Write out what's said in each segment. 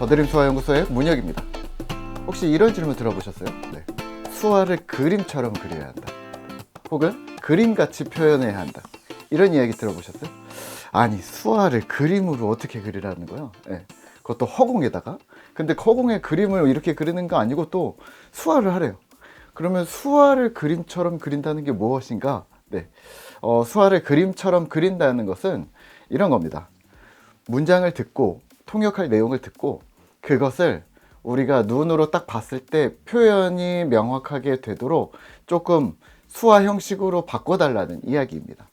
더드림 수화연구소의 문혁입니다. 혹시 이런 질문 들어보셨어요? 네. 수화를 그림처럼 그려야 한다. 혹은 그림같이 표현해야 한다. 이런 이야기 들어보셨어요? 아니, 수화를 그림으로 어떻게 그리라는 거예요? 네. 그것도 허공에다가. 근데 허공에 그림을 이렇게 그리는 거 아니고 또 수화를 하래요. 그러면 수화를 그림처럼 그린다는 게 무엇인가? 네. 수화를 그림처럼 그린다는 것은 이런 겁니다. 문장을 듣고 통역할 내용을 듣고 그것을 우리가 눈으로 딱 봤을 때 표현이 명확하게 되도록 조금 수화 형식으로 바꿔달라는 이야기입니다.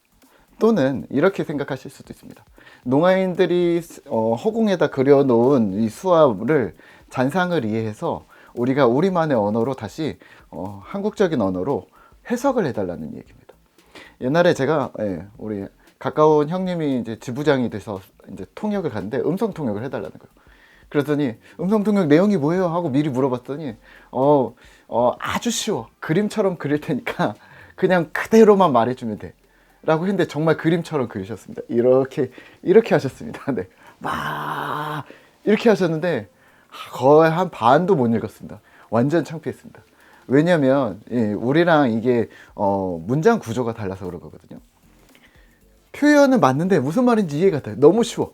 또는 이렇게 생각하실 수도 있습니다. 농아인들이 허공에다 그려놓은 이 수화를 잔상을 이해해서 우리가 우리만의 언어로 다시 한국적인 언어로 해석을 해달라는 얘기입니다. 옛날에 제가 우리 가까운 형님이 이제 지부장이 돼서 이제 통역을 갔는데 음성 통역을 해달라는 거예요. 그랬더니 음성 통역 내용이 뭐예요? 하고 미리 물어봤더니 아주 쉬워. 그림처럼 그릴 테니까 그냥 그대로만 말해주면 돼. 라고 했는데 정말 그림처럼 그리셨습니다. 이렇게 하셨습니다. 네. 막 이렇게 하셨는데 거의 한 반도 못 읽었습니다. 완전 창피했습니다. 왜냐면 우리랑 이게 문장 구조가 달라서 그런 거거든요. 표현은 맞는데 무슨 말인지 이해가 돼. 너무 쉬워.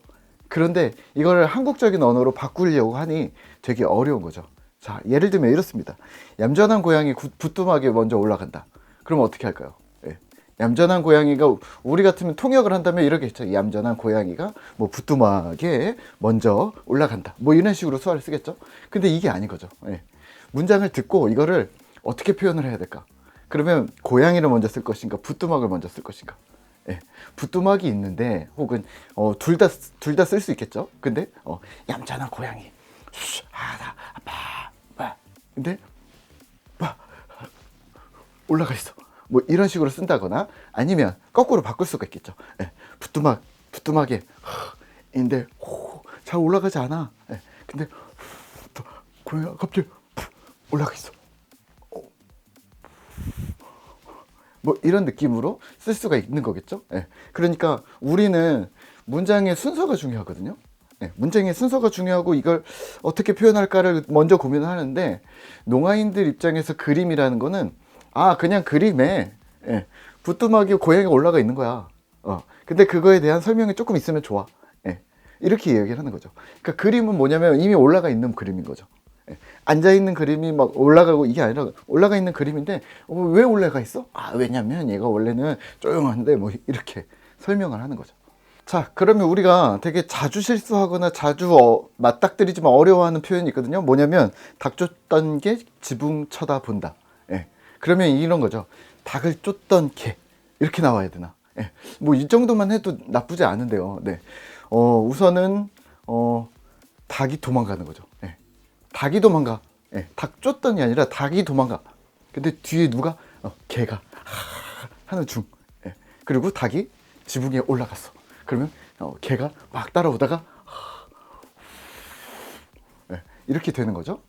그런데 이걸 한국적인 언어로 바꾸려고 하니 되게 어려운 거죠. 자, 예를 들면 이렇습니다. 얌전한 고양이 부뚜막에 먼저 올라간다. 그럼 어떻게 할까요? 얌전한 고양이가 우리 같으면 통역을 한다면 이렇게 했죠. 얌전한 고양이가 뭐 부뚜막에 먼저 올라간다. 뭐 이런 식으로 수화를 쓰겠죠. 근데 이게 아닌 거죠. 문장을 듣고 이거를 어떻게 표현을 해야 될까? 그러면 고양이를 먼저 쓸 것인가? 부뚜막을 먼저 쓸 것인가? 부뚜막이 있는데 혹은 둘 다 쓸 수 있겠죠. 근데 얌전한 고양이 근데 올라가 있어. 뭐 이런 식으로 쓴다거나 아니면 거꾸로 바꿀 수가 있겠죠. 부뚜막에 인데 잘 올라가지 않아. 근데 고양이가 갑자기 올라가 있어. 뭐 이런 느낌으로 쓸 수가 있는 거겠죠. 그러니까 우리는 문장의 순서가 중요하거든요. 문장의 순서가 중요하고 이걸 어떻게 표현할까를 먼저 고민을 하는데 농아인들 입장에서 그림이라는 거는 그냥 그림에 부뚜막에 고양이가 올라가 있는 거야. 근데 그거에 대한 설명이 조금 있으면 좋아. 이렇게 얘기를 하는 거죠. 그러니까 그림은 뭐냐면 이미 올라가 있는 그림인 거죠. 앉아있는 그림이 막 올라가고 이게 아니라 올라가 있는 그림인데 왜 올라가 있어? 왜냐면 얘가 원래는 조용한데 뭐 이렇게 설명을 하는 거죠. 자, 그러면 우리가 되게 자주 실수하거나 자주 맞닥뜨리지만 어려워하는 표현이 있거든요. 뭐냐면 닭 쫓던 게 지붕 쳐다본다. 그러면 이런 거죠. 닭을 쫓던 개 이렇게 나와야 되나? 뭐 이 정도만 해도 나쁘지 않은데요. 우선은 닭이 도망가는 거죠. 닭이 도망가. 닭 쫓던이 아니라 닭이 도망가. 근데 뒤에 누가? 개가 하는 중. 그리고 닭이 지붕에 올라갔어. 그러면 개가 막 따라오다가 이렇게 되는 거죠.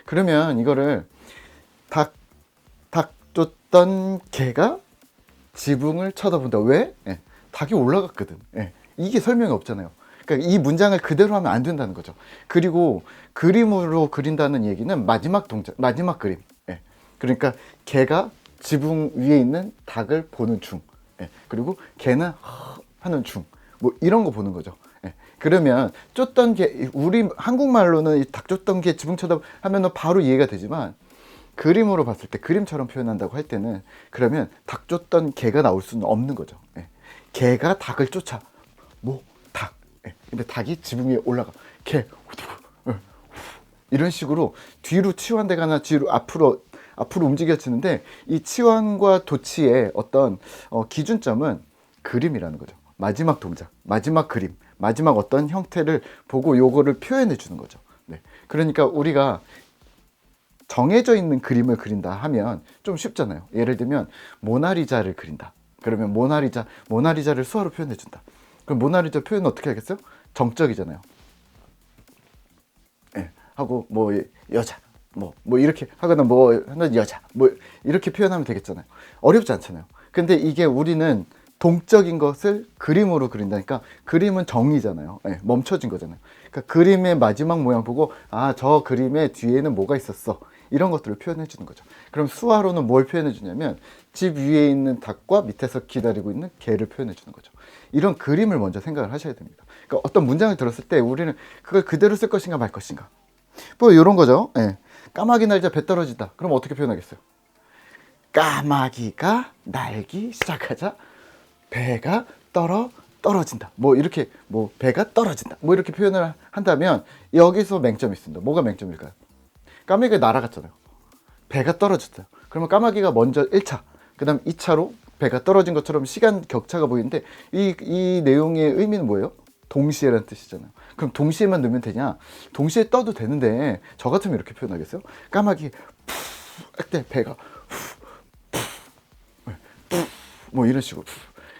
그러면 이거를 닭 쫓던 개가 지붕을 쳐다본다. 왜? 닭이 올라갔거든. 이게 설명이 없잖아요. 그러니까 이 문장을 그대로 하면 안 된다는 거죠. 그리고 그림으로 그린다는 얘기는 마지막 동작, 마지막 그림. 그러니까 개가 지붕 위에 있는 닭을 보는 중. 그리고 개는 하는 중. 뭐 이런 거 보는 거죠. 그러면 쫓던 개, 우리 한국말로는 닭 쫓던 개 지붕 쳐다 하면은 바로 이해가 되지만 그림으로 봤을 때 그림처럼 표현한다고 할 때는 그러면 닭 쫓던 개가 나올 수는 없는 거죠. 개가 닭을 쫓아. 닭. 근데 닭이 지붕 위에 올라가. 개. 이런 식으로 뒤로 치환되거나 뒤로 앞으로 움직여지는데 이 치환과 도치의 어떤 기준점은 그림이라는 거죠. 마지막 동작, 마지막 그림, 마지막 어떤 형태를 보고 요거를 표현해 주는 거죠. 그러니까 우리가 정해져 있는 그림을 그린다 하면 좀 쉽잖아요. 예를 들면 모나리자를 그린다. 그러면 모나리자를 수화로 표현해 준다. 그럼 모나리자 표현 어떻게 하겠어요? 정적이잖아요. 하고 뭐 여자 뭐 이렇게 하거나 뭐 하는 여자 뭐 이렇게 표현하면 되겠잖아요. 어렵지 않잖아요. 근데 이게 우리는 동적인 것을 그림으로 그린다니까 그림은 정의잖아요. 네, 멈춰진 거잖아요. 그러니까 그림의 마지막 모양 보고 아, 저 그림의 뒤에는 뭐가 있었어. 이런 것들을 표현해 주는 거죠. 그럼 수화로는 뭘 표현해 주냐면 집 위에 있는 닭과 밑에서 기다리고 있는 개를 표현해 주는 거죠. 이런 그림을 먼저 생각을 하셔야 됩니다. 그러니까 어떤 문장을 들었을 때 우리는 그걸 그대로 쓸 것인가 말 것인가. 뭐 이런 거죠. 예. 까마귀 날자 배 떨어진다. 그럼 어떻게 표현하겠어요? 까마귀가 날기 시작하자 배가 떨어진다. 뭐 이렇게 뭐 배가 떨어진다. 뭐 이렇게 표현을 한다면 여기서 맹점이 있습니다. 뭐가 맹점일까요? 까마귀가 날아갔잖아요. 배가 떨어졌어요. 그러면 까마귀가 먼저 1차, 그 다음 2차로 배가 떨어진 것처럼 시간 격차가 보이는데 이 내용의 의미는 뭐예요? 동시에라는 뜻이잖아요. 그럼 동시에만 넣으면 되냐? 동시에 떠도 되는데 저 같으면 이렇게 표현하겠어요? 까마귀 푸, 배가 뭐 이런 식으로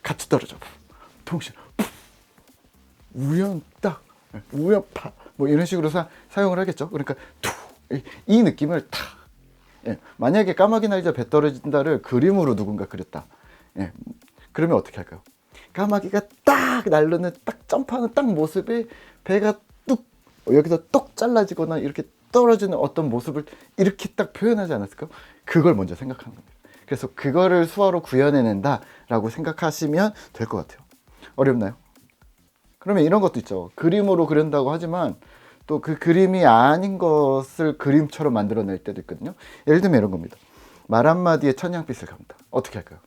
같이 떨어져. 동시에 우연딱 우연파 뭐 이런 식으로 사용을 하겠죠. 그러니까 이 느낌을 탁. 예, 만약에 까마귀 날자 배 떨어진다를 그림으로 누군가 그렸다. 예, 그러면 어떻게 할까요? 까마귀가 딱 날르는 딱 점프하는 딱 모습에 배가 뚝 여기서 똑 잘라지거나 이렇게 떨어지는 어떤 모습을 이렇게 딱 표현하지 않았을까요? 그걸 먼저 생각하는 겁니다. 그래서 그거를 수화로 구현해낸다 라고 생각하시면 될 것 같아요. 어렵나요? 그러면 이런 것도 있죠. 그림으로 그린다고 하지만 또 그 그림이 아닌 것을 그림처럼 만들어낼 때도 있거든요. 예를 들면 이런 겁니다. 말 한마디에 천냥빚을 갚는다. 어떻게 할까요?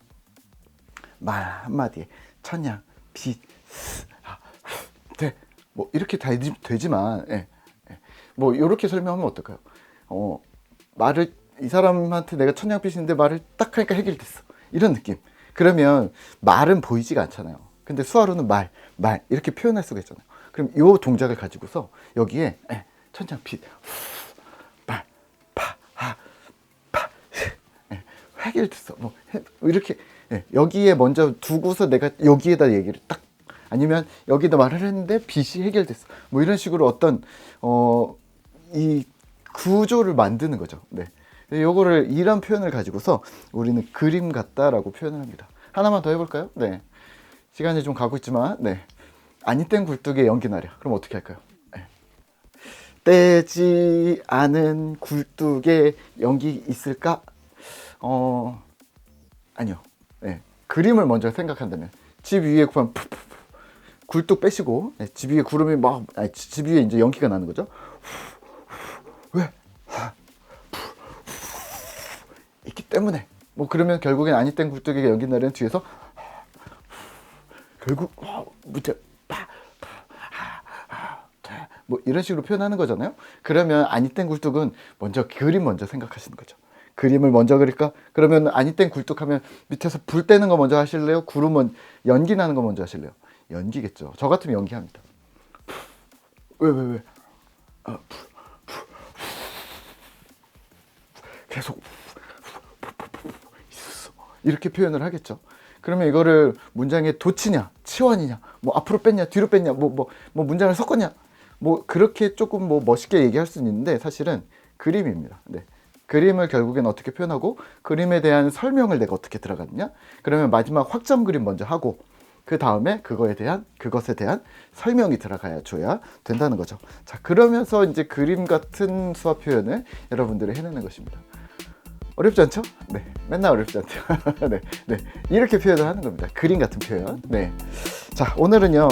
말 한마디에 천냥빚 네. 뭐 이렇게 다 되지만 뭐 이렇게 설명하면 어떨까요? 말을 이 사람한테 내가 천냥빚인데 말을 딱 하니까 해결됐어. 이런 느낌. 그러면 말은 보이지가 않잖아요. 근데 수화로는 말 이렇게 표현할 수가 있잖아요. 그럼 이 동작을 가지고서 여기에 천장빛 말 파 해결됐어. 뭐 이렇게 여기에 먼저 두고서 내가 여기에다 얘기를 딱 아니면 여기다 말을 했는데 빛이 해결됐어. 뭐 이런 식으로 어떤 이 구조를 만드는 거죠. 네. 요거를 이런 표현을 가지고서 우리는 그림 같다라고 표현을 합니다. 하나만 더 해볼까요? 네. 시간이 좀 가고 있지만, 네. 아니 땐 굴뚝에 연기 나랴. 그럼 어떻게 할까요? 네. 떼지 않은 굴뚝에 연기 있을까? 아니요. 네. 그림을 먼저 생각한다면 집 위에 굴뚝 빼시고 집 위에 구름이 집 위에 이제 연기가 나는 거죠. 왜? 있기 때문에 뭐 그러면 결국엔 아니 땐 굴뚝에 연기 나려는 뒤에서 결국 무대 뭐 이런 식으로 표현하는 거잖아요. 그러면 아니 땐 굴뚝은 먼저 그림 먼저 생각하시는 거죠. 그림을 먼저 그릴까? 그러면 아니 땐 굴뚝 하면 밑에서 불 떼는 거 먼저 하실래요? 구름은 연기 나는 거 먼저 하실래요? 연기겠죠. 저 같으면 연기합니다. 왜? 계속 이렇게 표현을 하겠죠. 그러면 이거를 문장에 도치냐, 치환이냐, 뭐 앞으로 뺐냐, 뒤로 뺐냐, 뭐 문장을 섞었냐, 뭐 그렇게 조금 뭐 멋있게 얘기할 수는 있는데 사실은 그림입니다. 네. 그림을 결국엔 어떻게 표현하고 그림에 대한 설명을 내가 어떻게 들어가느냐. 그러면 마지막 확점 그림 먼저 하고 그 다음에 그것에 대한 설명이 들어가야 줘야 된다는 거죠. 자, 그러면서 이제 그림 같은 수화 표현을 여러분들이 해내는 것입니다. 어렵지 않죠? 네, 맨날 어렵지 않죠. 네, 이렇게 표현을 하는 겁니다. 그림 같은 표현. 네, 자, 오늘은요.